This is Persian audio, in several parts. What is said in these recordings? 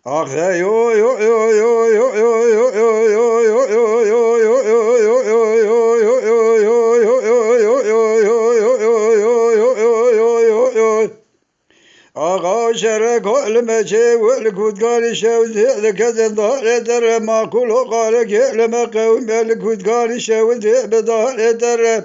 آخه یو یو یو یو یو یو یو یو یو آقا شر کل مچه ول کودکاری شود لکدن داره در ماکول و قاره کلم قوم بل کودکاری شود بداره در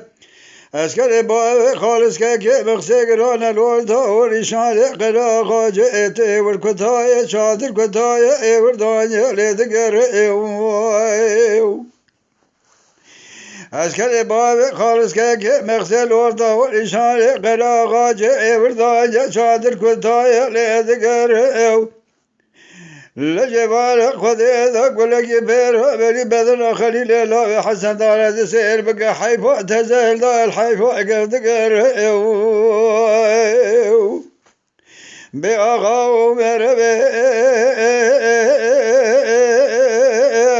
اسکر با خالص که مقصه گران الوردا و ریشان قرا خاجه ات ور کتای چادر کتای ور دانیه لیدگر اسکر با خالص که مقصه الوردا و ریشان قرا خاجه ور دانیه چادر کتای لیدگر لجبال خذ ذاك ولقي بير بلي بدر خليل الله حسن دار سير بقى حيفو تزال ذا الحيفو قدر بأغا ومربي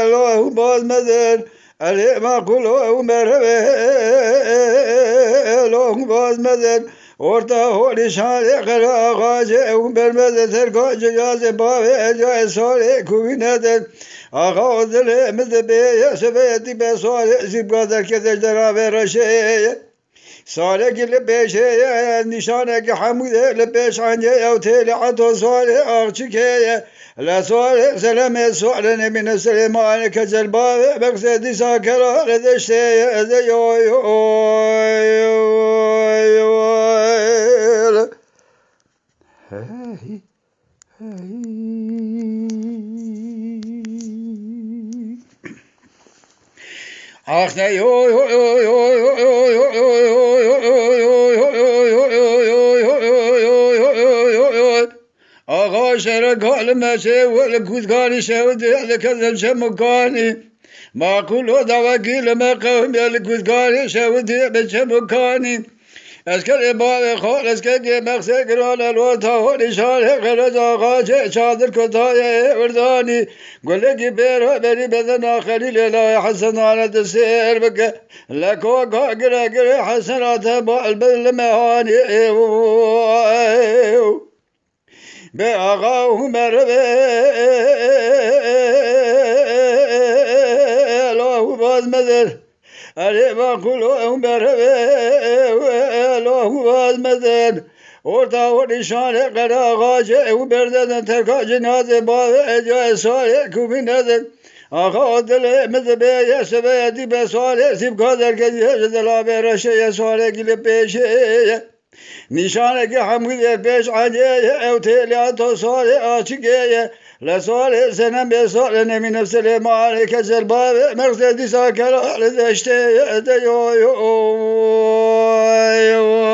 الله باز مدن علي ما كله ومربي الله باز مدن orta holi şale kara ağacı umbermede terkocu yazı bağı ecai soli kuvinadır ağa odilimizi beye sebeti be soli zibgadar kedejder haber aşeye sali gili beşeye nişane ki hamude le beşanye evteli ato soli ağçikeye la soli seleme soli nemine selemane kezel bağı beksedi sakera redeşteye ede yoy Hey, hey. Ach ne yo yo yo yo yo yo yo آقا شر کال مچه ول کودکاری شود لکذب شمکانی معقول و دوکیل مقام ول کودکاری شود به شمکانی اسکر باب خالص که مقصه گران الوتا و نشان قرد آقا چادر کتای وردانی گله کی بیرا بری بدن آخری لیلا حسن آنت سیر بکه لکو گره گره حسنات با البدل مهانی به آقا عمر به الله باز مدر علی با کلو عمر به الله باز مدر orta o nişane kara ağacı u berdeden terka cenaze bağı ecai sali kubinadır ağa odilimizi beye sebeti be sali zibkader kediye delaber aşeye sali gilip beşeye nişane ki hamgide beş aceye evteliyato sali açıkeye la sali senem be sali nemin nefsele mali kezel bağı mersedi sakara ledeşte ede yo yo yo